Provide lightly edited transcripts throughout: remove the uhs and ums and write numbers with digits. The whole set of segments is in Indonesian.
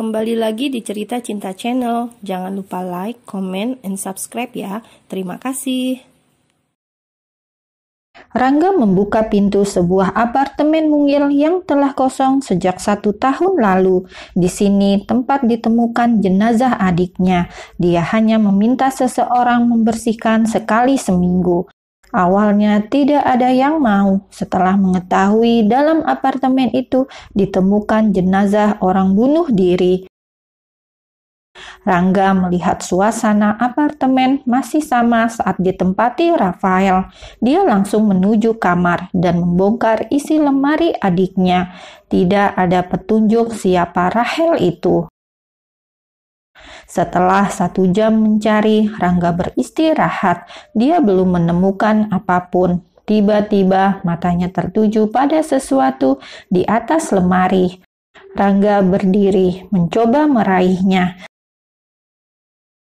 Kembali lagi di Cerita Cinta Channel. Jangan lupa like, comment, and subscribe ya. Terima kasih. Rangga membuka pintu sebuah apartemen mungil yang telah kosong sejak 1 tahun lalu. Di sini tempat ditemukan jenazah adiknya. Dia hanya meminta seseorang membersihkan sekali seminggu. Awalnya tidak ada yang mau setelah mengetahui dalam apartemen itu ditemukan jenazah orang bunuh diri. Rangga melihat suasana apartemen masih sama saat ditempati Rafael. Dia langsung menuju kamar dan membongkar isi lemari adiknya. Tidak ada petunjuk siapa Rahel itu. Setelah 1 jam mencari, Rangga beristirahat. Dia belum menemukan apapun. Tiba-tiba matanya tertuju pada sesuatu di atas lemari. Rangga berdiri, mencoba meraihnya.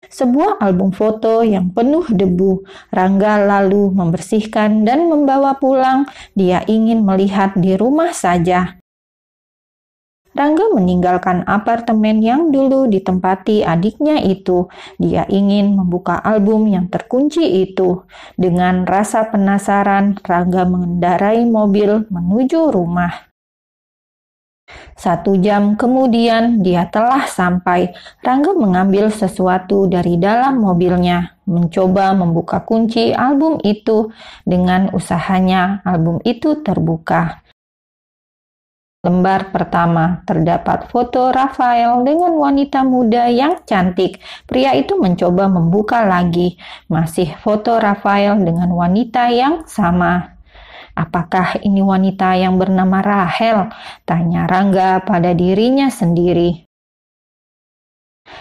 Sebuah album foto yang penuh debu. Rangga lalu membersihkan dan membawa pulang. Dia ingin melihat di rumah saja. Rangga meninggalkan apartemen yang dulu ditempati adiknya itu. Dia ingin membuka album yang terkunci itu. Dengan rasa penasaran, Rangga mengendarai mobil menuju rumah. 1 jam kemudian dia telah sampai. Rangga mengambil sesuatu dari dalam mobilnya, mencoba membuka kunci album itu. Dengan usahanya, album itu terbuka. Lembar pertama terdapat foto Rafael dengan wanita muda yang cantik. Pria itu mencoba membuka lagi. Masih foto Rafael dengan wanita yang sama. Apakah ini wanita yang bernama Rahel? Tanya Rangga pada dirinya sendiri.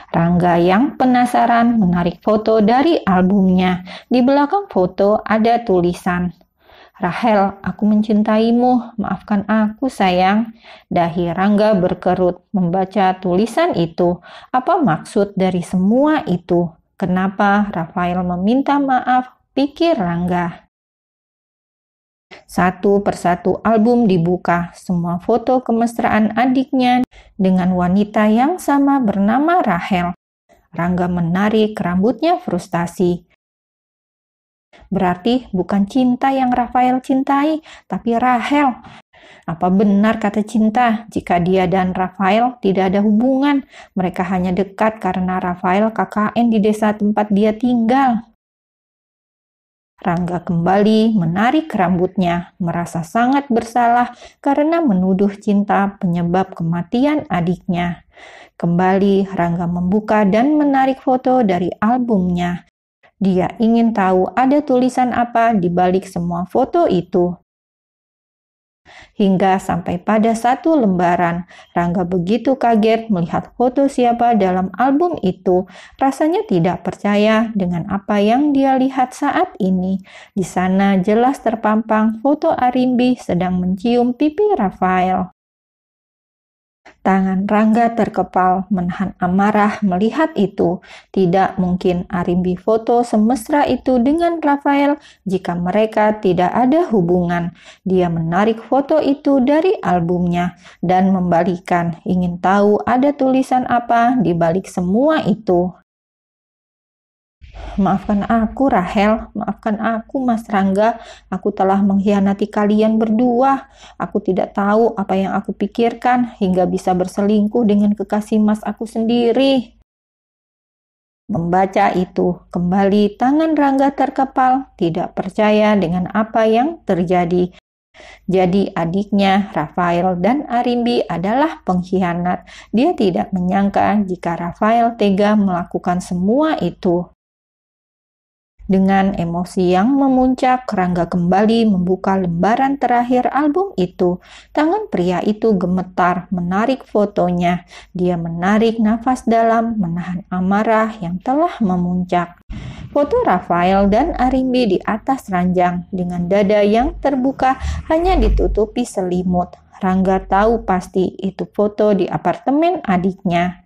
Rangga yang penasaran menarik foto dari albumnya. Di belakang foto ada tulisan, "Rahel, aku mencintaimu, maafkan aku sayang." Dahi Rangga berkerut membaca tulisan itu. Apa maksud dari semua itu? Kenapa Rafael meminta maaf? Pikir Rangga. Satu persatu album dibuka, semua foto kemesraan adiknya dengan wanita yang sama bernama Rahel. Rangga menarik rambutnya frustasi. Berarti bukan cinta yang Rafael cintai, tapi Rahel. Apa benar kata cinta jika dia dan Rafael tidak ada hubungan? Mereka hanya dekat karena Rafael KKN di desa tempat dia tinggal. Rangga kembali menarik rambutnya, merasa sangat bersalah karena menuduh cinta penyebab kematian adiknya. Kembali Rangga membuka dan menarik foto dari albumnya. Dia ingin tahu ada tulisan apa di balik semua foto itu. Hingga sampai pada 1 lembaran, Rangga begitu kaget melihat foto siapa dalam album itu. Rasanya tidak percaya dengan apa yang dia lihat saat ini. Di sana jelas terpampang foto Arimbi sedang mencium pipi Rafael. Tangan Rangga terkepal, menahan amarah melihat itu. Tidak mungkin Arimbi foto semesra itu dengan Rafael jika mereka tidak ada hubungan. Dia menarik foto itu dari albumnya dan membalikan, ingin tahu ada tulisan apa di balik semua itu. "Maafkan aku, Rahel. Maafkan aku, Mas Rangga. Aku telah mengkhianati kalian berdua. Aku tidak tahu apa yang aku pikirkan hingga bisa berselingkuh dengan kekasih Mas aku sendiri." Membaca itu, kembali tangan Rangga terkepal, tidak percaya dengan apa yang terjadi. Jadi adiknya, Rafael dan Arimbi adalah pengkhianat. Dia tidak menyangka jika Rafael tega melakukan semua itu. Dengan emosi yang memuncak, Rangga kembali membuka lembaran terakhir album itu. Tangan pria itu gemetar menarik fotonya. Dia menarik nafas dalam, menahan amarah yang telah memuncak. Foto Rafael dan Arimbi di atas ranjang dengan dada yang terbuka hanya ditutupi selimut. Rangga tahu pasti itu foto di apartemen adiknya.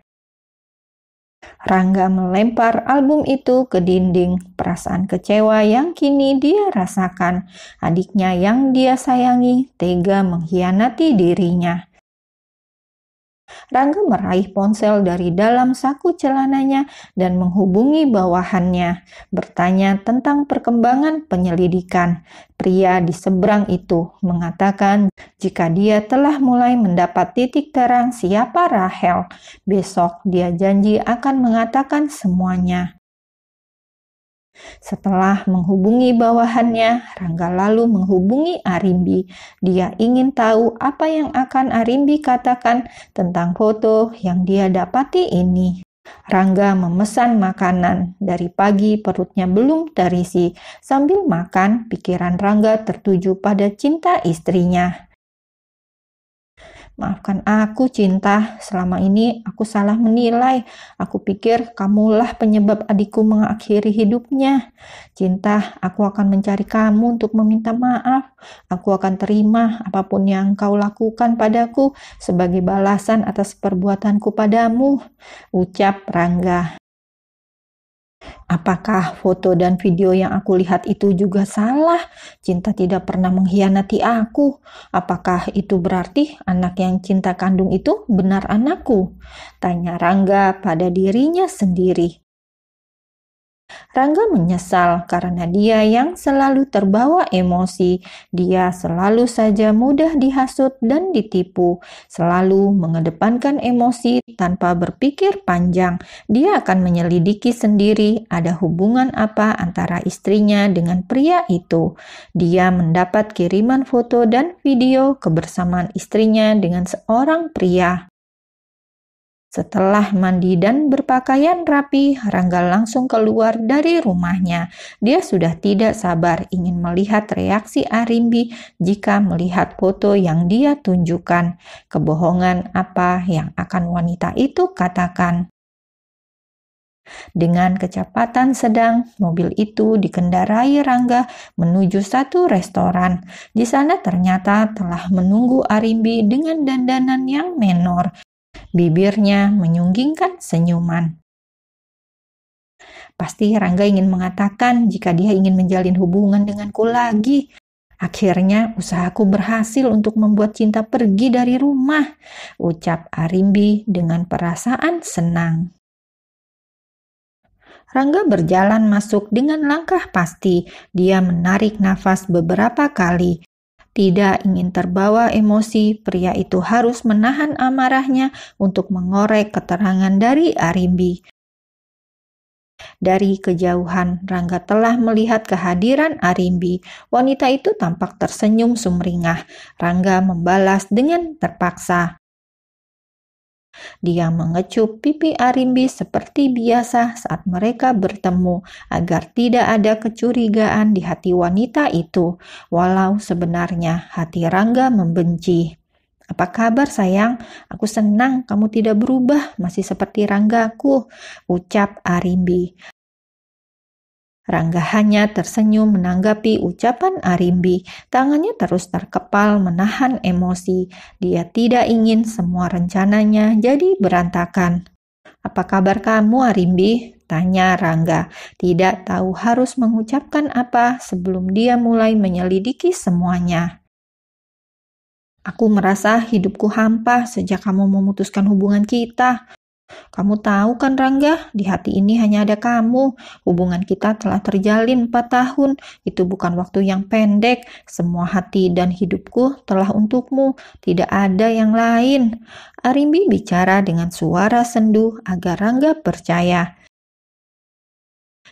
Rangga melempar album itu ke dinding. Perasaan kecewa yang kini dia rasakan. Adiknya yang dia sayangi tega mengkhianati dirinya. Rangga meraih ponsel dari dalam saku celananya dan menghubungi bawahannya, bertanya tentang perkembangan penyelidikan. Pria di seberang itu mengatakan jika dia telah mulai mendapat titik terang siapa Rahel, besok dia janji akan mengatakan semuanya. Setelah menghubungi bawahannya, Rangga lalu menghubungi Arimbi. Dia ingin tahu apa yang akan Arimbi katakan tentang foto yang dia dapati ini. Rangga memesan makanan. Dari pagi perutnya belum terisi. Sambil makan, pikiran Rangga tertuju pada cinta istrinya. Maafkan aku, Cinta. Selama ini aku salah menilai. Aku pikir kamulah penyebab adikku mengakhiri hidupnya. Cinta, aku akan mencari kamu untuk meminta maaf. Aku akan terima apapun yang kau lakukan padaku sebagai balasan atas perbuatanku padamu, ucap Rangga. Apakah foto dan video yang aku lihat itu juga salah? Cinta tidak pernah mengkhianati aku. Apakah itu berarti anak yang Cinta kandung itu benar anakku? Tanya Rangga pada dirinya sendiri. Rangga menyesal karena dia yang selalu terbawa emosi. Dia selalu saja mudah dihasut dan ditipu, selalu mengedepankan emosi tanpa berpikir panjang. Dia akan menyelidiki sendiri ada hubungan apa antara istrinya dengan pria itu. Dia mendapat kiriman foto dan video kebersamaan istrinya dengan seorang pria. Setelah mandi dan berpakaian rapi, Rangga langsung keluar dari rumahnya. Dia sudah tidak sabar ingin melihat reaksi Arimbi jika melihat foto yang dia tunjukkan. Kebohongan apa yang akan wanita itu katakan. Dengan kecepatan sedang, mobil itu dikendarai Rangga menuju satu restoran. Di sana ternyata telah menunggu Arimbi dengan dandanan yang menor. Bibirnya menyunggingkan senyuman. Pasti Rangga ingin mengatakan jika dia ingin menjalin hubungan denganku lagi. Akhirnya usahaku berhasil untuk membuat Cinta pergi dari rumah, ucap Arimbi dengan perasaan senang. Rangga berjalan masuk dengan langkah pasti. Dia menarik nafas beberapa kali. Tidak ingin terbawa emosi, pria itu harus menahan amarahnya untuk mengorek keterangan dari Arimbi. Dari kejauhan, Rangga telah melihat kehadiran Arimbi. Wanita itu tampak tersenyum sumringah. Rangga membalas dengan terpaksa. Dia mengecup pipi Arimbi seperti biasa saat mereka bertemu agar tidak ada kecurigaan di hati wanita itu, walau sebenarnya hati Rangga membenci. Apa kabar sayang? Aku senang kamu tidak berubah, masih seperti Ranggaku, ucap Arimbi. Rangga hanya tersenyum menanggapi ucapan Arimbi. Tangannya terus terkepal menahan emosi. Dia tidak ingin semua rencananya jadi berantakan. Apa kabar kamu, Arimbi? Tanya Rangga. Tidak tahu harus mengucapkan apa sebelum dia mulai menyelidiki semuanya. Aku merasa hidupku hampa sejak kamu memutuskan hubungan kita. Kamu tahu kan Rangga, di hati ini hanya ada kamu. Hubungan kita telah terjalin 4 tahun. Itu bukan waktu yang pendek. Semua hati dan hidupku telah untukmu. Tidak ada yang lain. Arimbi bicara dengan suara sendu agar Rangga percaya.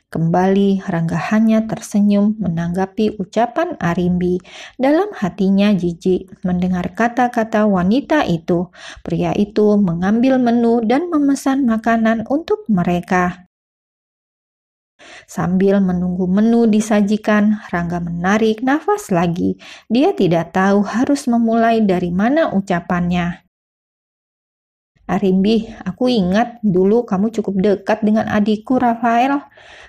Kembali Rangga hanya tersenyum menanggapi ucapan Arimbi. Dalam hatinya jijik mendengar kata-kata wanita itu. Pria itu mengambil menu dan memesan makanan untuk mereka. Sambil menunggu menu disajikan, Rangga menarik nafas lagi. Dia tidak tahu harus memulai dari mana ucapannya. Arimbi, aku ingat dulu kamu cukup dekat dengan adikku Rafael.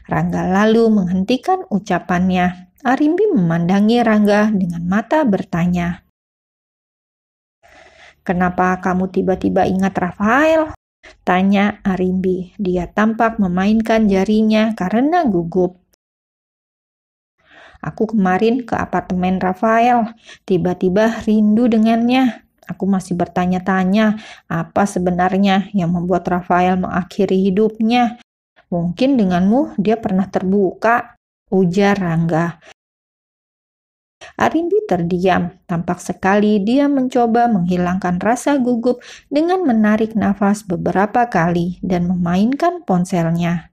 Rangga lalu menghentikan ucapannya. Arimbi memandangi Rangga dengan mata bertanya. Kenapa kamu tiba-tiba ingat Rafael? Tanya Arimbi. Dia tampak memainkan jarinya karena gugup. Aku kemarin ke apartemen Rafael. Tiba-tiba rindu dengannya. Aku masih bertanya-tanya apa sebenarnya yang membuat Rafael mengakhiri hidupnya. Mungkin denganmu dia pernah terbuka, ujar Rangga. Arimbi terdiam. Tampak sekali dia mencoba menghilangkan rasa gugup dengan menarik nafas beberapa kali dan memainkan ponselnya.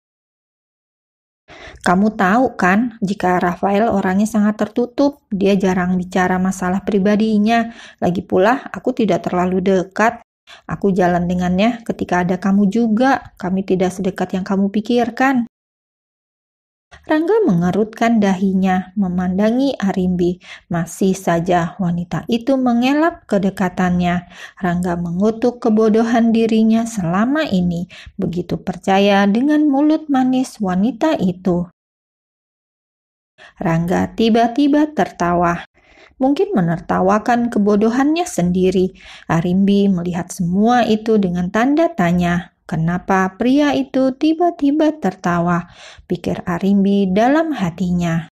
Kamu tahu kan, jika Rafael orangnya sangat tertutup, dia jarang bicara masalah pribadinya. Lagi pula, aku tidak terlalu dekat. Aku jalan dengannya ketika ada kamu juga. Kami tidak sedekat yang kamu pikirkan. Rangga mengerutkan dahinya, memandangi Arimbi. Masih saja wanita itu mengelak kedekatannya. Rangga mengutuk kebodohan dirinya selama ini, begitu percaya dengan mulut manis wanita itu. Rangga tiba-tiba tertawa. Mungkin menertawakan kebodohannya sendiri. Arimbi melihat semua itu dengan tanda tanya. Kenapa pria itu tiba-tiba tertawa? Pikir Arimbi dalam hatinya.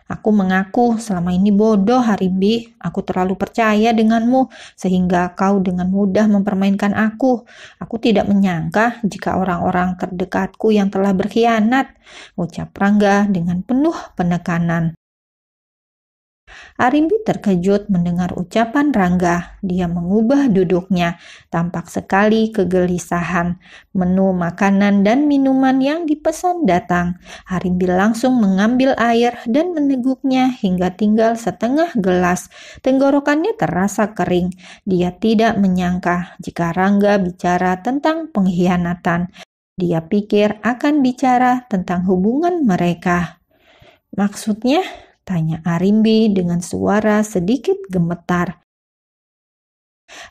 Aku mengaku selama ini bodoh, Arimbi. Aku terlalu percaya denganmu sehingga kau dengan mudah mempermainkan aku. Aku tidak menyangka jika orang-orang terdekatku yang telah berkhianat, ucap Rangga dengan penuh penekanan. Arimbi terkejut mendengar ucapan Rangga. Dia mengubah duduknya. Tampak sekali kegelisahan. Menu makanan dan minuman yang dipesan datang. Arimbi langsung mengambil air dan meneguknya hingga tinggal setengah gelas. Tenggorokannya terasa kering. Dia tidak menyangka jika Rangga bicara tentang pengkhianatan. Dia pikir akan bicara tentang hubungan mereka. Maksudnya? Tanya Arimbi dengan suara sedikit gemetar.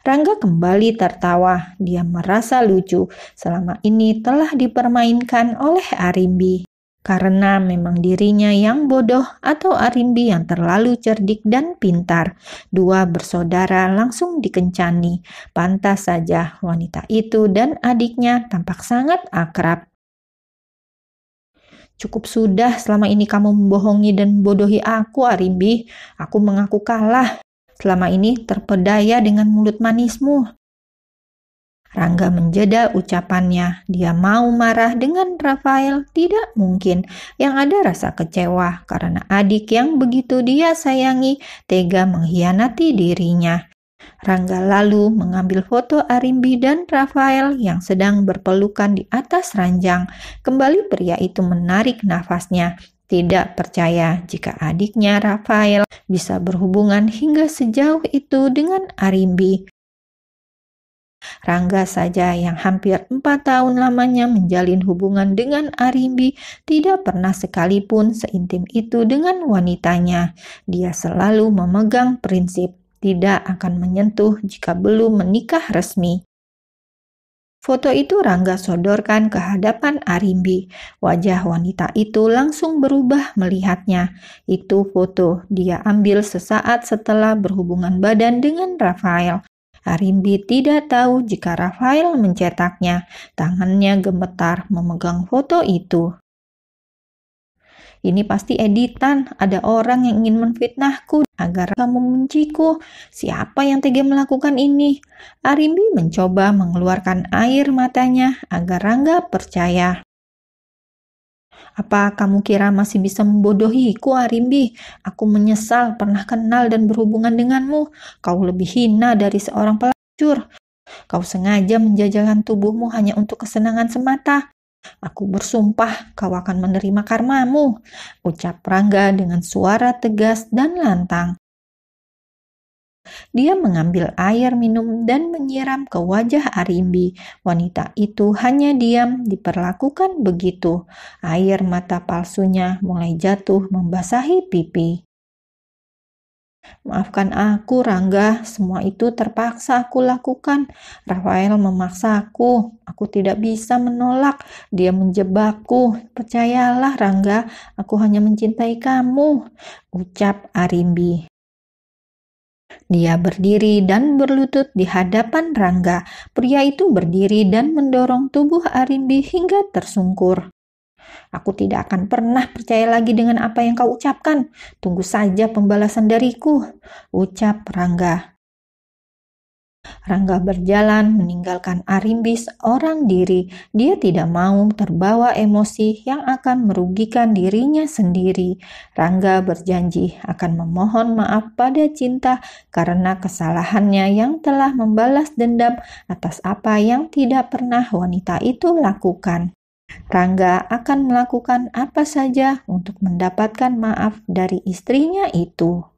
Rangga kembali tertawa. Dia merasa lucu. Selama ini telah dipermainkan oleh Arimbi. Karena memang dirinya yang bodoh atau Arimbi yang terlalu cerdik dan pintar. Dua bersaudara langsung dikencani. Pantas saja wanita itu dan adiknya tampak sangat akrab. Cukup sudah selama ini kamu membohongi dan membodohi aku, Arimbi. Aku mengaku kalah. Selama ini terpedaya dengan mulut manismu. Rangga menjeda ucapannya. Dia mau marah dengan Rafael, tidak mungkin. Yang ada rasa kecewa karena adik yang begitu dia sayangi tega mengkhianati dirinya. Rangga lalu mengambil foto Arimbi dan Rafael yang sedang berpelukan di atas ranjang. Kembali pria itu menarik nafasnya. Tidak percaya jika adiknya Rafael bisa berhubungan hingga sejauh itu dengan Arimbi. Rangga saja yang hampir 4 tahun lamanya menjalin hubungan dengan Arimbi tidak pernah sekalipun seintim itu dengan wanitanya. Dia selalu memegang prinsip tidak akan menyentuh jika belum menikah resmi. Foto itu Rangga sodorkan ke hadapan Arimbi. Wajah wanita itu langsung berubah melihatnya. Itu foto dia ambil sesaat setelah berhubungan badan dengan Rafael. Arimbi tidak tahu jika Rafael mencetaknya. Tangannya gemetar memegang foto itu. Ini pasti editan, ada orang yang ingin menfitnahku agar kamu membenciku. Siapa yang tega melakukan ini? Arimbi mencoba mengeluarkan air matanya agar Rangga percaya. Apa kamu kira masih bisa membodohiku, Arimbi? Aku menyesal pernah kenal dan berhubungan denganmu. Kau lebih hina dari seorang pelacur. Kau sengaja menjajalkan tubuhmu hanya untuk kesenangan semata. Aku bersumpah kau akan menerima karmamu, ucap Rangga dengan suara tegas dan lantang. Dia mengambil air minum dan menyiram ke wajah Arimbi. Wanita itu hanya diam diperlakukan begitu. Air mata palsunya mulai jatuh membasahi pipi. Maafkan aku, Rangga. Semua itu terpaksa aku lakukan. Rafael memaksaku. Aku tidak bisa menolak. Dia menjebakku. Percayalah, Rangga. Aku hanya mencintai kamu, ucap Arimbi. Dia berdiri dan berlutut di hadapan Rangga. Pria itu berdiri dan mendorong tubuh Arimbi hingga tersungkur. Aku tidak akan pernah percaya lagi dengan apa yang kau ucapkan. Tunggu saja pembalasan dariku, ucap Rangga. Rangga berjalan meninggalkan Arimbi seorang diri. Dia tidak mau terbawa emosi yang akan merugikan dirinya sendiri. Rangga berjanji akan memohon maaf pada Cinta karena kesalahannya yang telah membalas dendam atas apa yang tidak pernah wanita itu lakukan. Rangga akan melakukan apa saja untuk mendapatkan maaf dari istrinya itu.